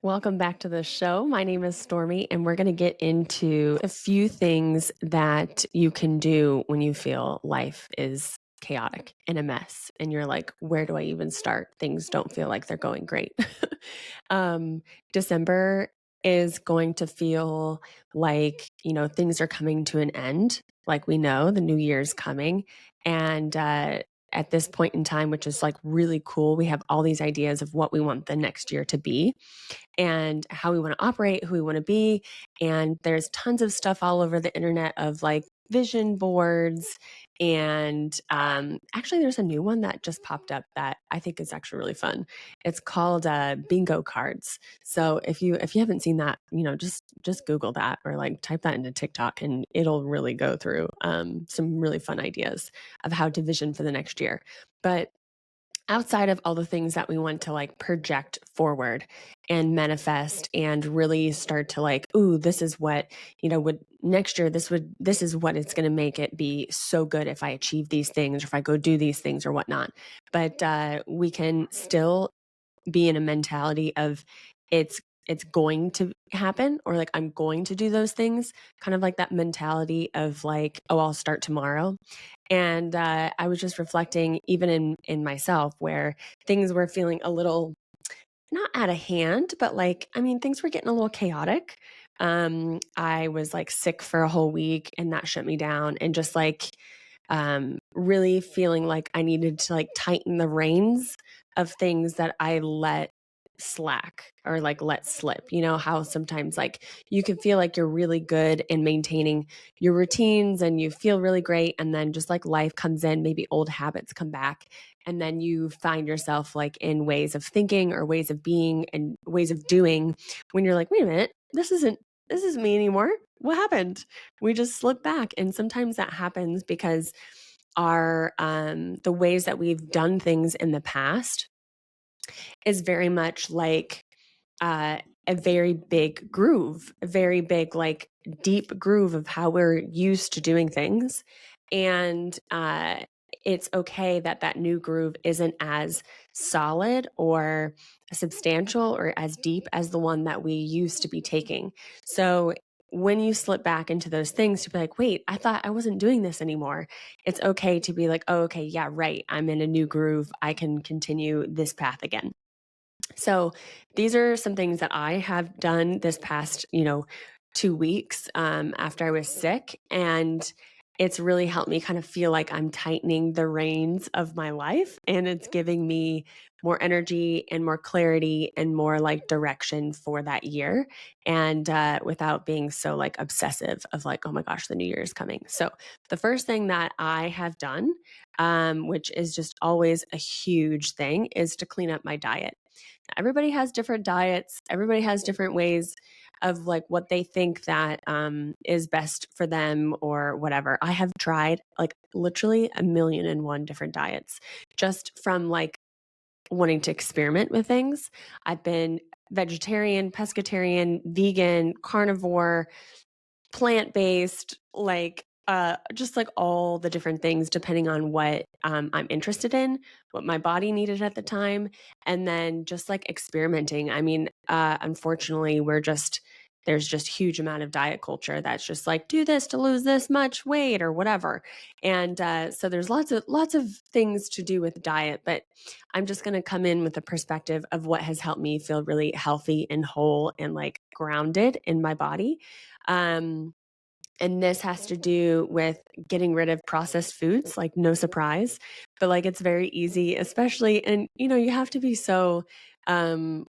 Welcome back to the show. My name is Stormy, and we're going to get into a few things that you can do when you feel life is chaotic and a mess. And you're like, where do I even start? Things don't feel like they're going great. um, December is going to feel like, things are coming to an end. Like we know the new year's coming. And, at this point in time, which is like really cool, we have all these ideas of what we want the next year to be and how we want to operate, who we want to be. And there's tons of stuff all over the internet of like vision boards. And actually, there's a new one that just popped up that I think is actually really fun. It's called bingo cards. So if you haven't seen that, just Google that or like type that into TikTok, and it'll really go through some really fun ideas of how to vision for the next year. But outside of all the things that we want to like project forward and manifest and really start to like, ooh, this is what, would next year, this is what it's going to make it be so good if I achieve these things or if I go do these things or whatnot. But we can still be in a mentality of it's going to happen, or like I'm going to do those things, kind of like that mentality of like, oh, I'll start tomorrow. And I was just reflecting even in myself where things were feeling a little not out of hand, but like, I mean, things were getting a little chaotic. I was like sick for a whole week and that shut me down, and just like really feeling like I needed to like tighten the reins of things that I let slack or like let slip. You know how sometimes like you can feel like you're really good in maintaining your routines and you feel really great, and then just like life comes in, maybe old habits come back, and then you find yourself like in ways of thinking or ways of being and ways of doing when you're like, wait a minute, this isn't me anymore. What happened? We just slip back. And sometimes that happens because our the ways that we've done things in the past is very much like uh, a very big groove, a very big, like deep groove of how we're used to doing things. And it's okay that that new groove isn't as solid or substantial or as deep as the one that we used to be taking. So when you slip back into those things to be like, wait, I thought I wasn't doing this anymore. It's okay to be like, oh, okay, yeah, right. I'm in a new groove. I can continue this path again. So these are some things that I have done this past, 2 weeks after I was sick. And it's really helped me kind of feel like I'm tightening the reins of my life, and it's giving me more energy and more clarity and more like direction for that year. And without being so like obsessive of like, oh my gosh, the new year is coming. So the first thing that I have done, which is just always a huge thing, is to clean up my diet. Everybody has different diets. Everybody has different ways of like what they think that is best for them or whatever. I have tried like literally a million and one different diets just from like wanting to experiment with things. I've been vegetarian, pescatarian, vegan, carnivore, plant-based, like, just like all the different things depending on what, I'm interested in, what my body needed at the time, and then just like experimenting. I mean, unfortunately, there's just huge amount of diet culture that's just like, do this to lose this much weight or whatever. And so there's lots of things to do with diet, but I'm just going to come in with the perspective of what has helped me feel really healthy and whole and like grounded in my body. Um, and this has to do with getting rid of processed foods, like no surprise, but like it's very easy, especially, and you have to be so, um,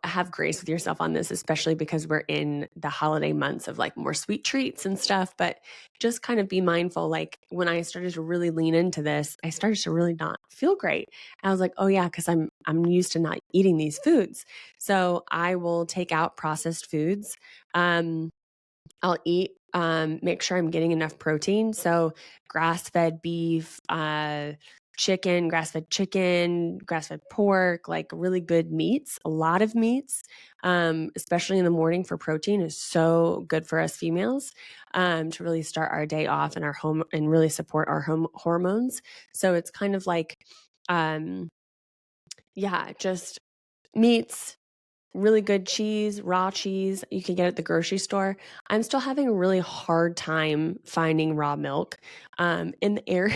have grace with yourself on this, especially because we're in the holiday months of like more sweet treats and stuff. But just kind of be mindful. Like when I started to really lean into this, I started to really not feel great. I was like, oh yeah, because I'm used to not eating these foods. So I will take out processed foods. I'll eat, make sure I'm getting enough protein. So grass-fed beef, chicken, grass-fed pork, like really good meats, a lot of meats, especially in the morning for protein is so good for us females, to really start our day off and our home and really support our home hormones. So it's kind of like, yeah, just meats, really good cheese, raw cheese you can get at the grocery store. I'm still having a really hard time finding raw milk in the air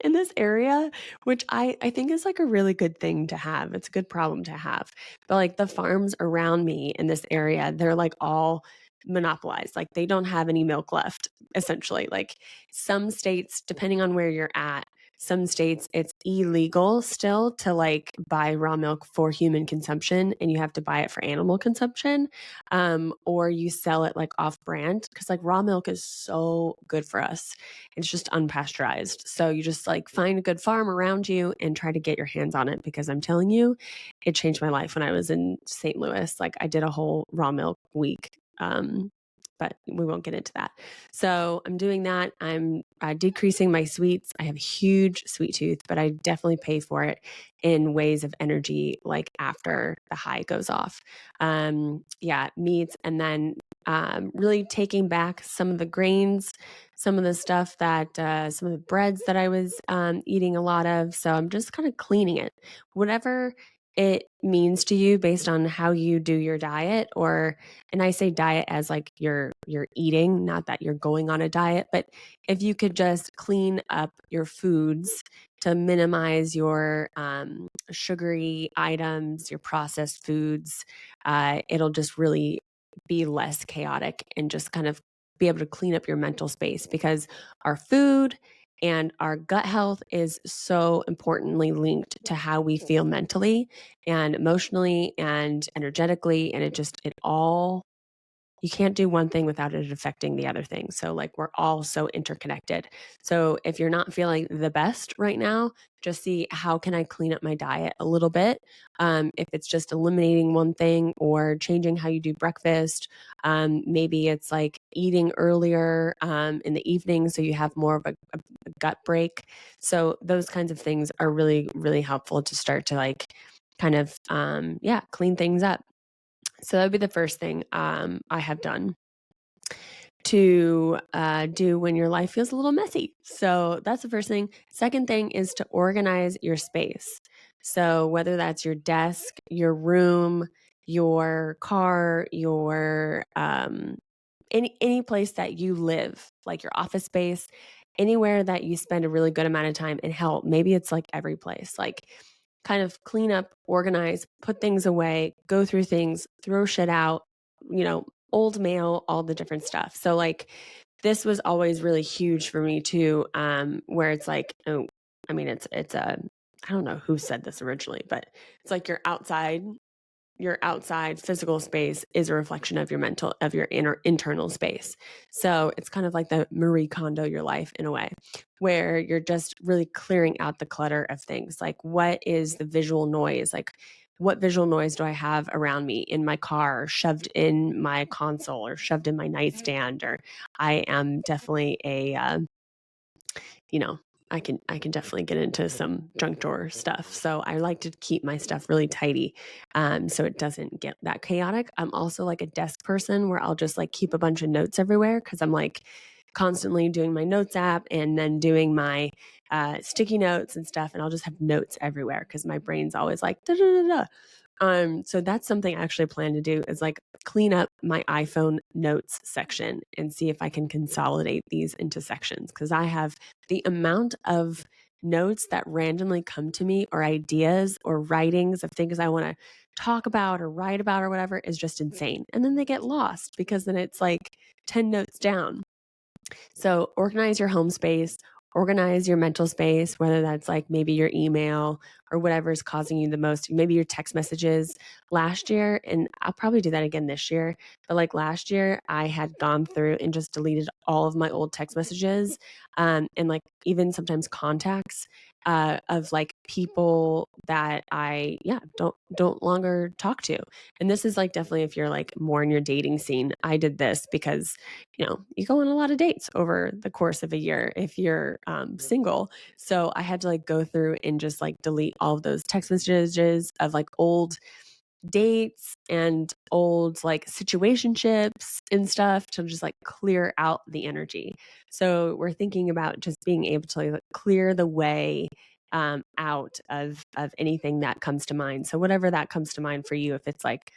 in this area, which I think is like a really good thing to have. It's a good problem to have. But like the farms around me in this area, they're like all monopolized. Like they don't have any milk left, essentially. Like some states, depending on where you're at, some states it's illegal still to like buy raw milk for human consumption and you have to buy it for animal consumption, or you sell it like off brand because like raw milk is so good for us. It's just unpasteurized, so you just like find a good farm around you and try to get your hands on it, because I'm telling you, it changed my life when I was in St. Louis. Like I did a whole raw milk week, but we won't get into that. So I'm doing that. I'm decreasing my sweets. I have a huge sweet tooth, but I definitely pay for it in ways of energy, like after the high goes off. Yeah, meats, and then really taking back some of the grains, some of the stuff that, some of the breads that I was eating a lot of. So I'm just kind of cleaning it. Whatever it means to you based on how you do your diet, or and I say diet as like you're eating, not that you're going on a diet, but if you could just clean up your foods to minimize your sugary items, your processed foods, it'll just really be less chaotic and just kind of be able to clean up your mental space, because our food and our gut health is so importantly linked to how we feel mentally and emotionally and energetically. And it all, you can't do one thing without it affecting the other thing. So like we're all so interconnected. So if you're not feeling the best right now, just see how can I clean up my diet a little bit. If it's just eliminating one thing or changing how you do breakfast, maybe it's like eating earlier in the evening so you have more of a gut break. So those kinds of things are really, really helpful to start to like kind of yeah, clean things up. So that would be the first thing I have done to do when your life feels a little messy. So that's the first thing. Second thing is to organize your space. So whether that's your desk, your room, your car, your any place that you live, like your office space, anywhere that you spend a really good amount of time, and hell, maybe it's like every place. Like kind of clean up, organize, put things away, go through things, throw shit out, old mail, all the different stuff. So like this was always really huge for me too, where it's like, oh, I mean, it's a, I don't know who said this originally, but it's like your outside physical space is a reflection of your internal space. So it's kind of like the Marie Kondo your life in a way, where you're just really clearing out the clutter of things. Like what is the visual noise? Like what visual noise do I have around me in my car, or shoved in my console, or shoved in my nightstand? Or I am definitely a you know, I can definitely get into some junk drawer stuff. So I like to keep my stuff really tidy, so it doesn't get that chaotic. I'm also like a desk person where I'll just like keep a bunch of notes everywhere, because I'm like constantly doing my notes app and then doing my sticky notes and stuff, and I'll just have notes everywhere because my brain's always like da da da da. So that's something I actually plan to do, is like clean up my iPhone notes section and see if I can consolidate these into sections, because I have the amount of notes that randomly come to me, or ideas or writings of things I want to talk about or write about or whatever, is just insane. And then they get lost because then it's like 10 notes down. So organize your home space, organize your mental space, whether that's like maybe your email or whatever is causing you the most, maybe your text messages. Last year, and I'll probably do that again this year, but like last year, I had gone through and just deleted all of my old text messages, and like even sometimes contacts of like people that I don't longer talk to. And this is like definitely if you're like more in your dating scene. I did this because you go on a lot of dates over the course of a year if you're single. So I had to like go through and just like delete all of those text messages of like old dates and old like situationships and stuff, to just like clear out the energy. So we're thinking about just being able to like clear the way out of anything that comes to mind. So whatever that comes to mind for you, if it's like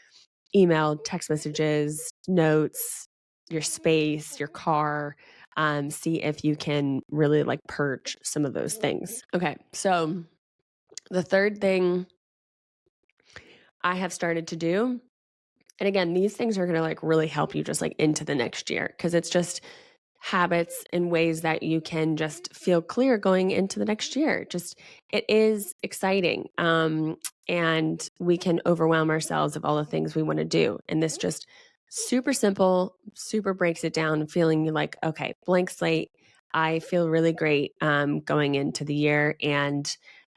email, text messages, notes, your space, your car. See if you can really like purge some of those things. Okay, so the third thing I have started to do, and again, these things are going to like really help you just like into the next year, because it's just habits and ways that you can just feel clear going into the next year. Just it is exciting. And we can overwhelm ourselves of all the things we want to do. And this just super simple, super breaks it down, feeling like, okay, blank slate. I feel really great going into the year. And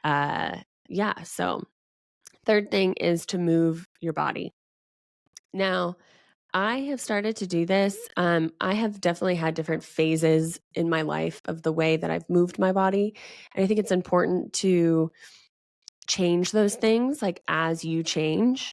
yeah, so third thing is to move your body. Now, I have started to do this. I have definitely had different phases in my life of the way that I've moved my body. And I think it's important to change those things like as you change.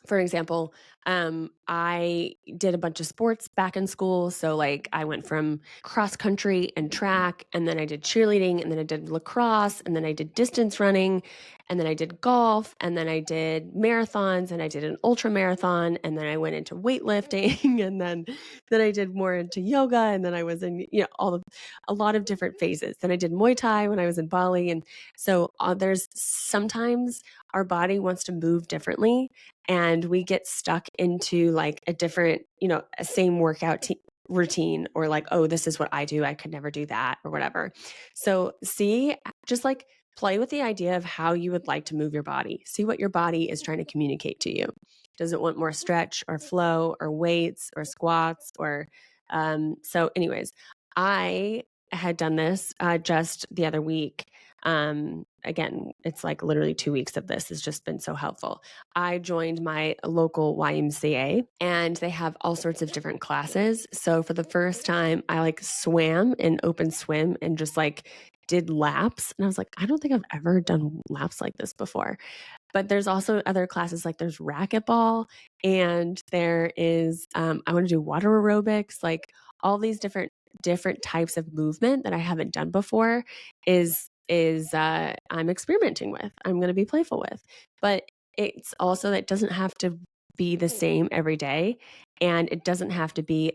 For example, I did a bunch of sports back in school. So, like, I went from cross country and track, and then I did cheerleading, and then I did lacrosse, and then I did distance running, and then I did golf, and then I did marathons, and I did an ultra marathon, and then I went into weightlifting, and then I did more into yoga, and then I was in a lot of different phases. Then I did Muay Thai when I was in Bali, and so there's sometimes our body wants to move differently, and we get stuck into like a different, a same workout routine, or like, oh, this is what I do, I could never do that, or whatever. So just like play with the idea of how you would like to move your body. See what your body is trying to communicate to you. Does it want more stretch or flow or weights or squats or so anyways, I had done this just the other week. Again, it's like literally 2 weeks of this has just been so helpful. I joined my local YMCA, and they have all sorts of different classes. So for the first time, I like swam in open swim and just like did laps. And I was like, I don't think I've ever done laps like this before. But there's also other classes, like there's racquetball, and there is I want to do water aerobics, like all these different types of movement that I haven't done before is I'm experimenting with. I'm going to be playful with. But it's also that it doesn't have to be the same every day, and it doesn't have to be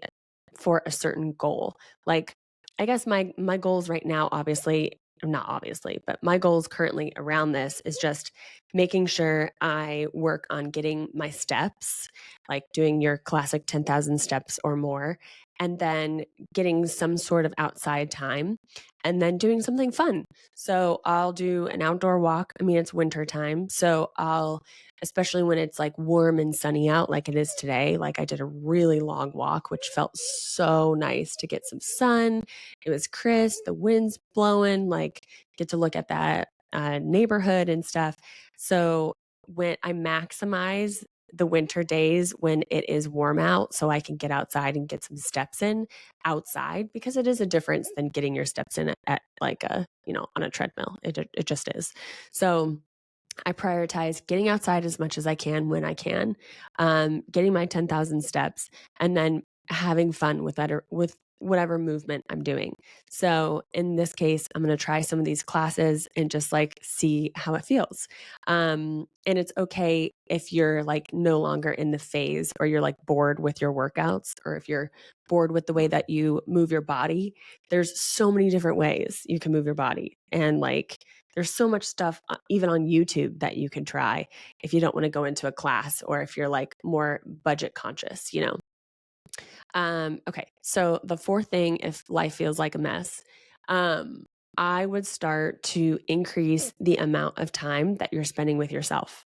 for a certain goal. Like, I guess my goals right now, obviously, not obviously, but my goals currently around this is just making sure I work on getting my steps, like doing your classic 10,000 steps or more, and then getting some sort of outside time, and then doing something fun. So I'll do an outdoor walk. I mean, it's winter time, so especially when it's like warm and sunny out like it is today, like I did a really long walk, which felt so nice to get some sun. It was crisp, the wind's blowing, like get to look at that neighborhood and stuff. So when I maximize the winter days when it is warm out, so I can get outside and get some steps in outside, because it is a difference than getting your steps in at like on a treadmill. It just is. So I prioritize getting outside as much as I can when I can, getting my 10,000 steps, and then having fun with that, or with whatever movement I'm doing. So in this case, I'm going to try some of these classes and just like see how it feels. And it's okay if you're like no longer in the phase, or you're like bored with your workouts, or if you're bored with the way that you move your body. There's so many different ways you can move your body. And like, there's so much stuff even on YouTube that you can try if you don't want to go into a class, or if you're like more budget conscious. Okay, so the fourth thing, if life feels like a mess, I would start to increase the amount of time that you're spending with yourself.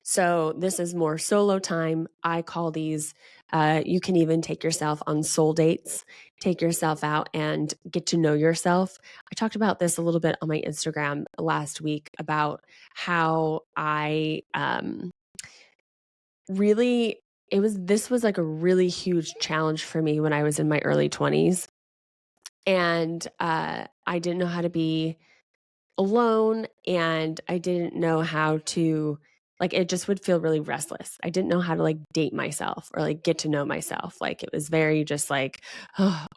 So this is more solo time. I call these, you can even take yourself on soul dates, take yourself out and get to know yourself. I talked about this a little bit on my Instagram last week about how I really, this was like a really huge challenge for me when I was in my early 20s. And I didn't know how to be alone, and I didn't know how to, like, it just would feel really restless. I didn't know how to like date myself or like get to know myself. Like, it was very just like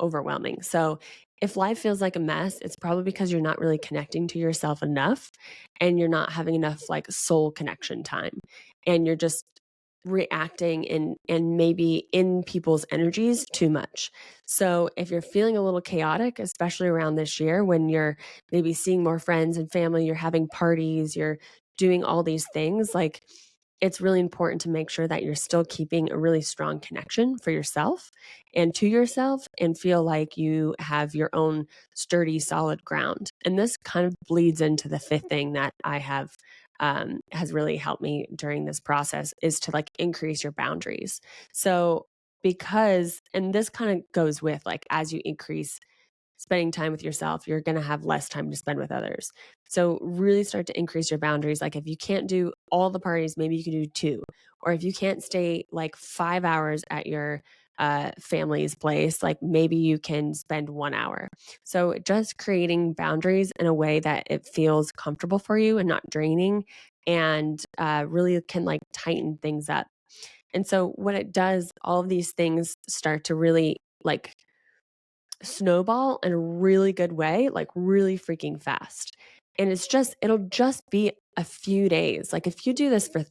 overwhelming. So if life feels like a mess, it's probably because you're not really connecting to yourself enough, and you're not having enough like soul connection time, and you're just reacting and maybe in people's energies too much. So if you're feeling a little chaotic, especially around this year when you're maybe seeing more friends and family, you're having parties, you're doing all these things, like it's really important to make sure that you're still keeping a really strong connection for yourself and to yourself and feel like you have your own sturdy, solid ground. And this kind of bleeds into the fifth thing that I have has really helped me during this process is to like increase your boundaries. So, because, and this kind of goes with like as you increase spending time with yourself, you're going to have less time to spend with others. So, really start to increase your boundaries. Like, if you can't do all the parties, maybe you can do two. Or if you can't stay like 5 hours at your family's place, like maybe you can spend 1 hour. So, just creating boundaries in a way that it feels comfortable for you and not draining and really can like tighten things up. And so, when it does, all of these things start to really like snowball in a really good way, like really freaking fast. And it'll just be a few days. Like if you do this for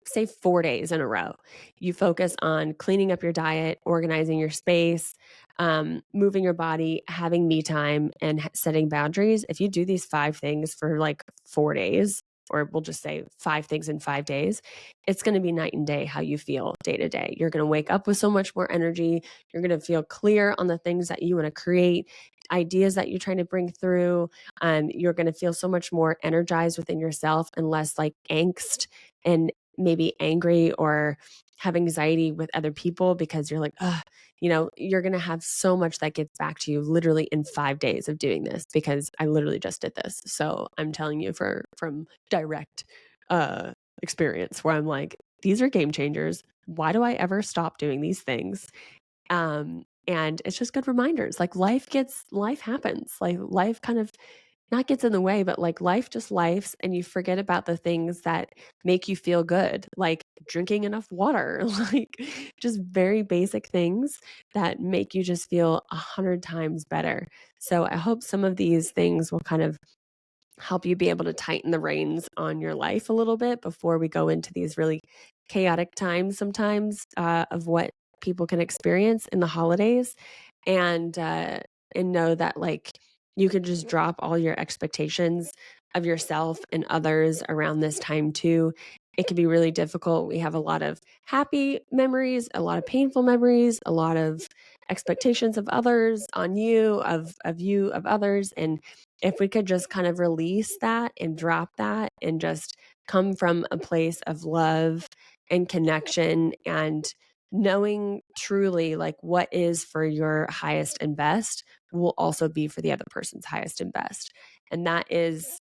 say 4 days in a row, you focus on cleaning up your diet, organizing your space, moving your body, having me time, and setting boundaries. If you do these 5 things for like 4 days, or we'll just say 5 things in 5 days, it's going to be night and day how you feel day to day. You're going to wake up with so much more energy. You're going to feel clear on the things that you want to create, ideas that you're trying to bring through. You're going to feel so much more energized within yourself and less like angst and maybe angry or have anxiety with other people because you're like, you're going to have so much that gets back to you literally in 5 days of doing this because I literally just did this. So I'm telling you from direct experience where I'm like, these are game changers. Why do I ever stop doing these things? And it's just good reminders. Like life happens. Like life kind of not gets in the way, but like life just lifes and you forget about the things that make you feel good, like drinking enough water, like just very basic things that make you just feel 100 times better. So I hope some of these things will kind of help you be able to tighten the reins on your life a little bit before we go into these really chaotic times sometimes of what people can experience in the holidays and know that like you can just drop all your expectations of yourself and others around this time too. It can be really difficult. We have a lot of happy memories, a lot of painful memories, a lot of expectations of others on you, of others. And if we could just kind of release that and drop that and just come from a place of love and connection and knowing truly like what is for your highest and best will also be for the other person's highest and best. And that is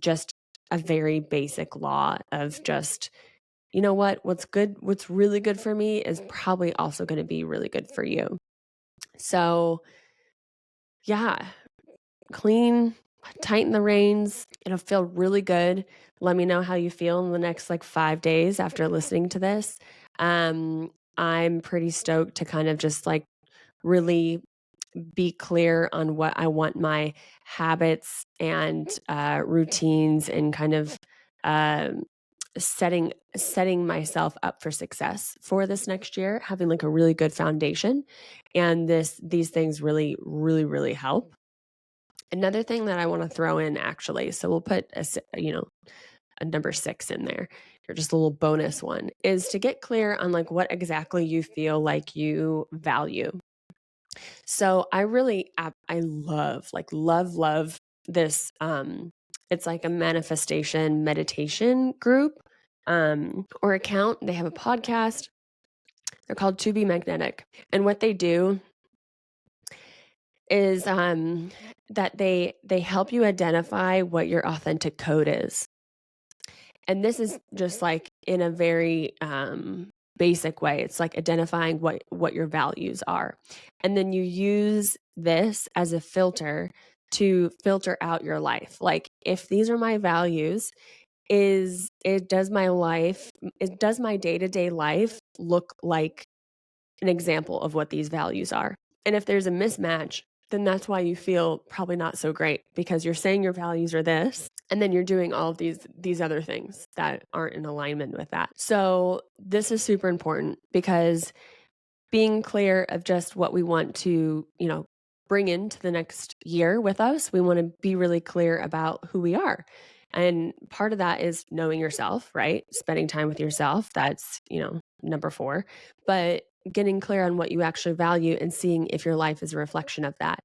just a very basic law of just, you know what's really good for me is probably also going to be really good for you. So, yeah, clean, tighten the reins. It'll feel really good. Let me know how you feel in the next like 5 days after listening to this. I'm pretty stoked to kind of just like really be clear on what I want my habits and routines and kind of um, setting myself up for success for this next year, having like a really good foundation, and these things really help. Another thing that I want to throw in actually, so we'll put a number 6 in there, or just a little bonus one, is to get clear on like what exactly you feel like you value. So I love this it's like a manifestation meditation group or account. They have a podcast. They're called To Be Magnetic. And what they do is that they help you identify what your authentic code is. And this is just like in a very basic way. It's like identifying what your values are. And then you use this as a filter to filter out your life. Like if these are my values, does my day-to-day life look like an example of what these values are? And if there's a mismatch, then that's why you feel probably not so great because you're saying your values are this And then you're doing all of these other things that aren't in alignment with that. So this is super important because being clear of just what we want to, bring into the next year with us, we want to be really clear about who we are. And part of that is knowing yourself, right? Spending time with yourself. That's, number 4. But getting clear on what you actually value and seeing if your life is a reflection of that.